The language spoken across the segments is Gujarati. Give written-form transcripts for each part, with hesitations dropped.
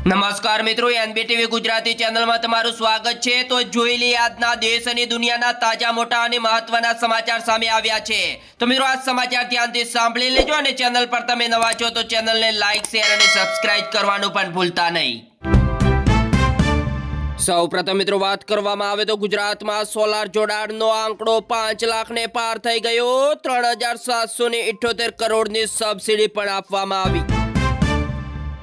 નમસ્કાર મિત્રો, એનબીટીવી ગુજરાતી ચેનલમાં તમારું સ્વાગત છે। તો જોઈ લઈએ આજના દેશ અને દુનિયાના તાજા મોટા અને મહત્વના સમાચાર સામે આવ્યા છે। તો મિત્રો આ સમાચાર ધ્યાનથી સાંભળી લેજો અને ચેનલ પર તમે નવા છો તો ચેનલને લાઈક, શેર અને સબસ્ક્રાઇબ કરવાનું પણ ભૂલતા નહીં। સૌપ્રથમ મિત્રો વાત કરવામાં આવે તો ગુજરાતમાં સોલાર જોડાણનો આંકડો 5 લાખને પાર થઈ ગયો। 3778 કરોડની સબસિડી પણ આપવામાં આવી।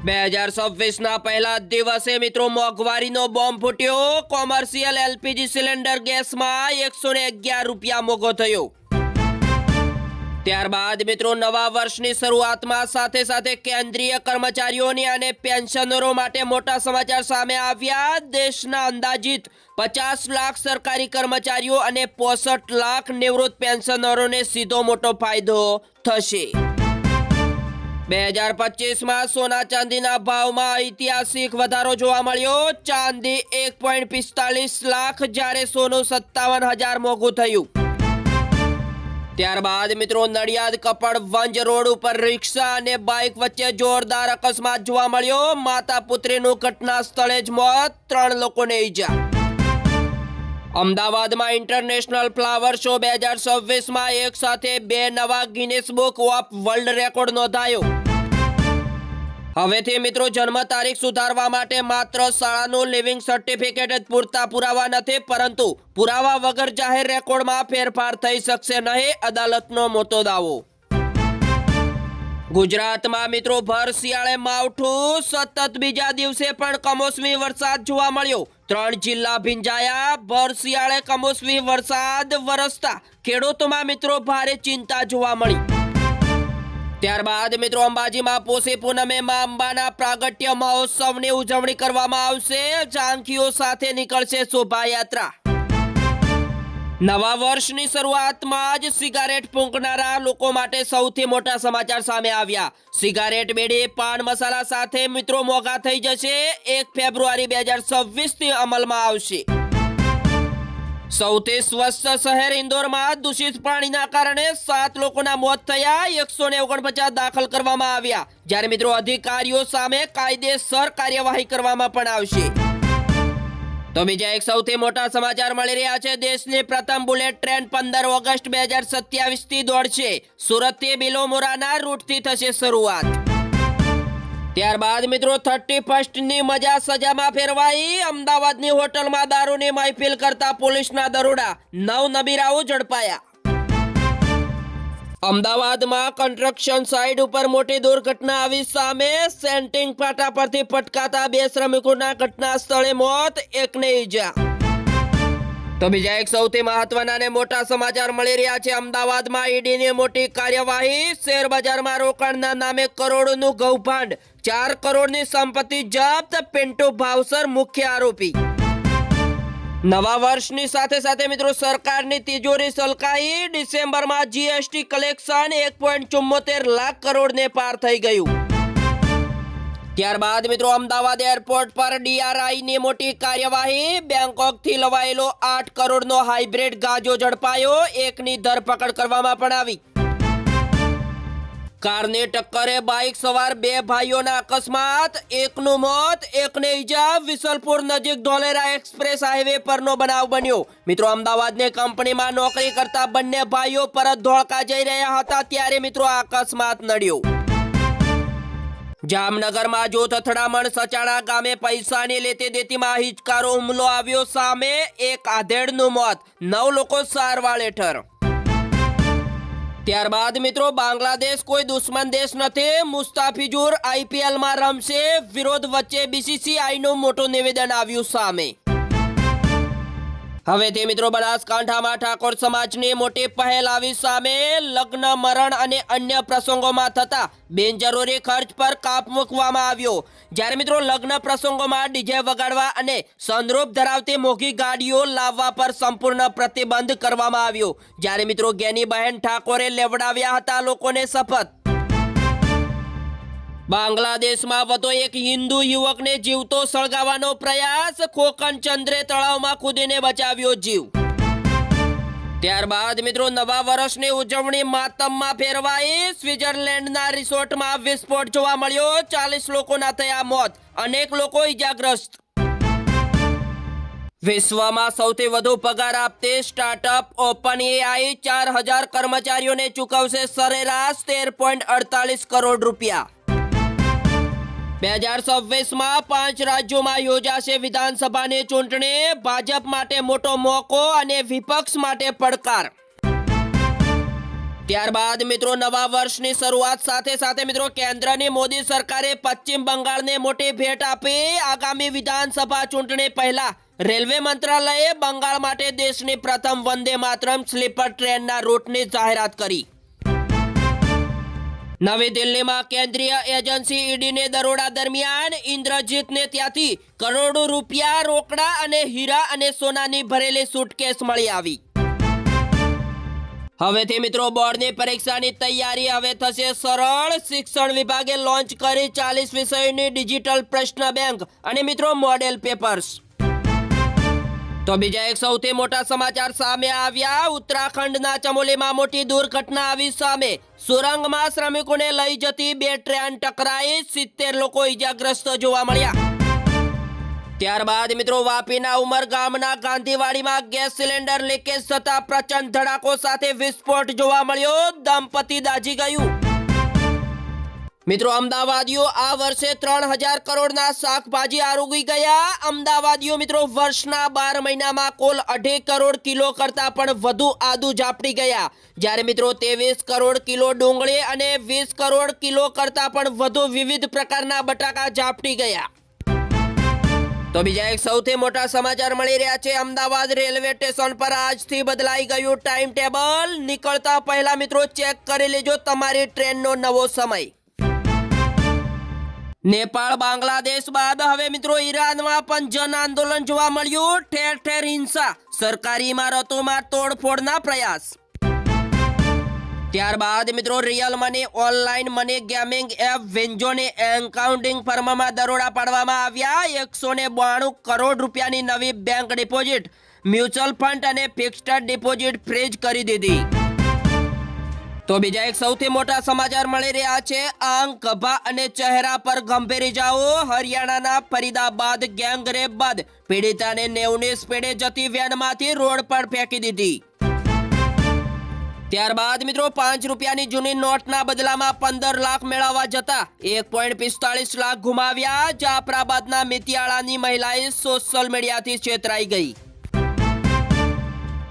2026 ના પહેલા દિવસે મિત્રો મોંઘવારીનો બોમ્બ ફૂટ્યો। કોમર્શિયલ એલપીજી સિલિન્ડર ગેસમાં 111 રૂપિયા મોંઘો થયો। ત્યારબાદ મિત્રો નવા વર્ષની શરૂઆતમાં સાથે સાથે કેન્દ્રીય કર્મચારીઓની અને પેન્શનરો માટે મોટા સમાચાર સામે આવ્યા। દેશના અંદાજિત 50 લાખ સરકારી કર્મચારીઓ અને 65 લાખ નિવૃત્ત પેન્શનરોને સીધો મોટો ફાયદો થશે। 2025 માં સોના ચાંદીના ભાવમાં ઐતિહાસિક વધારો જોવા મળ્યો। ચાંદી 1.45 લાખ જ્યારે સોનું 57,000 મોંઘું થયું। ત્યારબાદ મિત્રો નડિયાદ કપડવંજ રોડ ઉપર રિક્ષા અને બાઇક વચ્ચે જોરદાર અકસ્માત જોવા મળ્યો। માતા પુત્રીનું ઘટના સ્થળે જ મોત, 3 લોકોને ઈજા। અમદાવાદમાં ઇન્ટરનેશનલ ફ્લાવર શો 2026માં એક સાથે 2 નવા Guinness book of world record નોંધાયો। હવેથી મિત્રો જન્મ તારીખ સુધારવા માટે માત્ર શાળાનું લિવિંગ સર્ટિફિકેટ જ પૂરતા પુરાવા નથી, પરંતુ પુરાવા વગર જાહેર રેકોર્ડમાં ફેરફાર થઈ શકશે નહીં, અદાલતનો મોટો દાવો। ગુજરાતમાં મિત્રો ભર શિયાળે માવઠું, સતત બીજા દિવસે પણ કમોસમી વરસાદ જોવા મળ્યો। 3 જિલ્લા ભીંજાયા। ભર શિયાળે કમોસમી વરસાદ વરસતા ખેડૂતોમાં મિત્રો ભારે ચિંતા જોવા મળી। ત્યારબાદ મિત્રો અંબાજીમાં પોષી પૂનમે માં અંબાના પ્રાગટ્ય મહોત્સવની ઉજવણી કરવામાં આવશે। ઝાંખીઓ સાથે નીકળશે શોભાયાત્રા। નવા વર્ષની શરૂઆતમાં જ સિગારેટ ફૂંકનારા લોકો માટે સૌથી મોટા સમાચાર સામે આવ્યા। સિગારેટ, બીડી, પાન મસાલા સાથે મિત્રો મોંઘા થઈ જશે। 1 ફેબ્રુઆરી 2026થી અમલમાં આવશે। સૌથી સ્વચ્છ શહેર ઇન્દોરમાં દૂષિત પાણીના કારણે 7 લોકોના મોત થયા। 149 દાખલ કરવામાં આવ્યા, જ્યારે મિત્રો અધિકારીઓ સામે કાયદેસર કાર્યવાહી કરવામાં પણ આવશે। તો બીજા એક સૌથી મોટા સમાચાર મળી રહ્યા છે। દેશની પ્રથમ બુલેટ ટ્રેન 15 ઓગસ્ટ 2027થી દોડશે। સુરતથી બિલોમોરાના રૂટથી થશે શરૂઆત। ત્યારબાદ મિત્રો 31સ્ટની મજા સજામાં ફેરવાઈ। અમદાવાદની હોટલમાં દારૂની મહેફિલ કરતા પોલીસના દરોડા, 9 નબીરાઓ ઝડપાયા। અમદાવાદમાં કન્સ્ટ્રક્શન સાઇટ ઉપર મોટી દુર્ઘટના આવી સામે। સેન્ટિંગ ફાટા પરથી પટકાતા 2 શ્રમિકોના ઘટના સ્થળે મોત, 1ને ઈજા। તો બીજા એક સૌથી મહત્વના અને મોટા સમાચાર મળી રહ્યા છે। અમદાવાદમાં ઈડીની મોટી કાર્યવાહી। શેર બજારમાં રોકાણના નામે કરોડોનું કૌભાંડ, 4 કરોડની સંપત્તિ જપ્ત। પિન્ટુ ભાવસર મુખ્ય આરોપી। નવા વર્ષની સાથે સાથે મિત્રો સરકારની તિજોરી સલકાઈ। ડિસેમ્બરમાં જીએસટી કલેક્શન 1.74 લાખ કરોડને પાર થઈ ગયું। ત્યારબાદ મિત્રો અમદાવાદ એરપોર્ટ પર ડીઆરઆઈની મોટી કાર્યવાહી। બેંકોકથી લવાયેલો 8 કરોડનો હાઇબ્રિડ ગાંજો ઝડપાયો। 1ની ધરપકડ કરવામાં પણ આવી। કારની ટક્કરે બાઇક સવાર 2 ભાઈઓના અકસ્માત, 1નું મોત, 1ને ઈજા। વિસલપુર નજીક ધોલેરા એક્સપ્રેસ હાઈવે પરનો બનાવ બન્યો। મિત્રો અમદાવાદની કંપનીમાં નોકરી કરતા બંને ભાઈઓ પરત ધોળકા જઈ રહ્યા હતા, ત્યારે મિત્રો આ અકસ્માત નડ્યો। જામનગરમાં જૂથ અથડામણ, સચાણા ગામે પૈસાની લેતી દેતીમાં હિચકારો હુમલો આવ્યો સામે। 1 આધેડનું મોત, 9 લોકો સારવાર હેઠળ। ત્યારબાદ મિત્રો બાંગ્લાદેશ કોઈ દુશ્મન દેશ નથી। મુસ્તાફિઝુર આઈપીએલમાં રમશે। વિરોધ વચ્ચે બીસીસીઆઈનું મોટું નિવેદન આવ્યું સામે। હવેથી મિત્રો બનાસકાંઠામાં ઠાકોર સમાજની મોટી પહેલ આવી સામે। લગ્ન, મરણ અને અન્ય પ્રસંગોમાં થતા બિનજરૂરી ખર્ચ પર કાપ મૂકવામાં આવ્યો। જ્યારે મિત્રો લગ્ન પ્રસંગોમાં ડીજે વગાડવા અને સનરૂફ ધરાવતી મોંઘી ગાડીઓ લાવવા પર સંપૂર્ણ પ્રતિબંધ કરવામાં આવ્યો। જ્યારે મિત્રો ગેનીબહેન ઠાકોરે લેવડાવ્યા હતા લોકોને શપથ। બાંગ્લાદેશમાં વધુ એક હિન્દુ યુવકને જીવતો સળગાવવાનો પ્રયાસ। ખોકન ચંદ્રે તળાવમાં કૂદીને બચાવ્યો જીવ। ત્યારબાદ મિત્રો નવા વર્ષની ઉજવણી માતમમાં ફેરવાઈ। સ્વિટ્ઝરલેન્ડના રિસોર્ટમાં વિસ્ફોટ જોવા મળ્યો, 40 લોકોના થયા મોત, અનેક લોકો ઇજાગ્રસ્ત। વિશ્વમાં સૌથી વધુ પગાર આપતી સ્ટાર્ટઅપ ઓપનએઆઈ 4000 કર્મચારીઓને ચૂકવશે સરેરાશ 13.48 કરોડ રૂપિયા। 2026માં 5 રાજ્યોમાં યોજાશે વિધાનસભાની ચૂંટણી, ભાજપ માટે મોટો મોકો અને વિપક્ષ માટે પડકાર। ત્યારબાદ મિત્રો નવા વર્ષની શરૂઆત સાથે મિત્રો કેન્દ્રની મોદી સરકારે પશ્ચિમ બંગાળને મોટી ભેટ આપી। આગામી વિધાનસભા ચૂંટણી પહેલા રેલવે મંત્રાલયે બંગાળ માટે દેશની પ્રથમ વંદે માતરમ સ્લીપર ટ્રેનના રૂટની જાહેરાત કરી। નવી દિલ્હીમાં કેન્દ્રીય એજન્સી ઈડીને દરોડા દરમિયાન ઇન્દ્રજીતને ત્યાંથી કરોડો રૂપિયા રોકડા અને હીરા અને સોનાની ભરેલી સુટકેસ મળી આવી। હવેથી મિત્રો બોર્ડની પરીક્ષાની તૈયારી હવે થશે સરળ। શિક્ષણ વિભાગે લોન્ચ કરી 40 વિષયોની ડિજિટલ પ્રશ્ન બેંક અને મિત્રો મોડેલ પેપર્સ। તો બીજા એક સૌથી મોટા સમાચાર સામે આવ્યા। ઉત્તરાખંડના ચમોલીમાં મોટી દુર્ઘટના આવી સામે। સુરંગમાં શ્રમિકોને લઈ જતી 2 ટ્રેન ટકરાઈ, 70 લોકો ઇજાગ્રસ્ત જોવા મળ્યા। ત્યારબાદ મિત્રો વાપીના ઉમરગામના ગાંધીવાડીમાં ગેસ સિલિન્ડર લીકેજ થતા પ્રચંડ ધડાકો સાથે વિસ્ફોટ જોવા મળ્યો, દંપતી દાઝી ગયું। મિત્રો અમદાવાદીઓ આ વર્ષે 3000 કરોડના શાકભાજી આરોગી ગયા। અમદાવાદીઓ મિત્રો વર્ષના 12 મહિનામાં કુલ 2.5 કરોડ કિલો કરતા પણ વધુ આદુ ઝાપટી ગયા, જ્યારે મિત્રો 23 કરોડ કિલો ડુંગળી અને 20 કરોડ કિલો કરતા પણ વધુ વિવિધ પ્રકારના બટાકા ઝાપટી ગયા। તો બીજા એક સૌથી મોટા સમાચાર મળી રહ્યા છે। અમદાવાદ રેલવે સ્ટેશન પર આજથી બદલાઈ ગયું ટાઈમ ટેબલ। નીકળતા પહેલા મિત્રો ચેક કરી લેજો તમારી ટ્રેનનો નવો સમય। નેપાળ બાંગ્લાદેશ બાદ હવે મિત્રો ઈરાનમાં પણ જન આંદોલન જોવા મળ્યું। ઠેર ઠેર હિંસા, સરકારી ઇમારતોમાં તોડફોડના પ્રયાસ। ત્યારબાદ મિત્રો real money online money gaming app વેન્જોની એકાઉન્ટિંગ ફર્મમાં દરોડા પાડવામાં આવ્યા। 192 કરોડ રૂપિયાની નવી બેંક ડિપોઝિટ, મ્યુચ્યુઅલ ફંડ અને ફિક્સ્ડ ડિપોઝિટ ફ્રીઝ કરી દીધી। તો બીજા એક સૌથી મોટા સમાચાર મળી રહ્યા છે। આંખ, ખભા અને ચહેરા પર ગંભીર ઇજાઓ। હરિયાણાના ફરીદાબાદ ગેંગ રેપ બાદ પીડિતાને 90ની સ્પીડે જતી વેનમાંથી રોડ પર ફેંકી દીધી। ત્યારબાદ મિત્રો 5 રૂપિયાની જૂની નોટના બદલામાં 15 લાખ મેળવવા જતા 1.45 લાખ ગુમાવ્યા। જાફરાબાદના મિતિયાળાની મહિલાએ સોશિયલ મીડિયાથી છેતરાઈ ગઈ।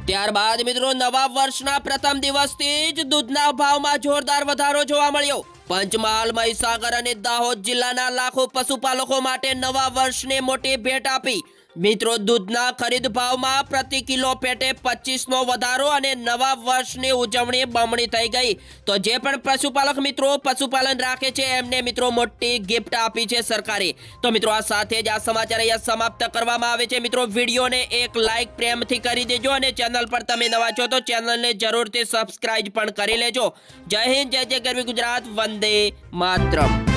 ત્યારબાદ મિત્રો નવા વર્ષના પ્રથમ દિવસથી જ દૂધના ભાવમાં જોરદાર વધારો જોવા મળ્યો। પંચમહાલ, મહીસાગર અને દાહોદ જિલ્લાના લાખો પશુપાલકો માટે નવા વર્ષની મોટી ભેટ આપી। મિત્રો દૂધના ખરીદ ભાવમાં પ્રતિ કિલો પેટે 25નો વધારો અને નવા વર્ષની ઉજવણી બમણી થઈ ગઈ। તો જે પણ પશુપાલક મિત્રો પશુપાલન રાખે છે એમને મિત્રો મોટી ગિફ્ટ આપી છે સરકારે। તો મિત્રો આ સાથે જ આ સમાચાર અહીંયા સમાપ્ત કરવામાં આવે છે। મિત્રો વિડીયોને એક લાઈક પ્રેમથી કરી દેજો અને ચેનલ પર તમે નવા છો તો ચેનલને જરૂરથી સબસ્ક્રાઇબ પણ કરી લેજો। જય હિન્દ, જય જય ગરવી ગુજરાત, વંદે માતરમ।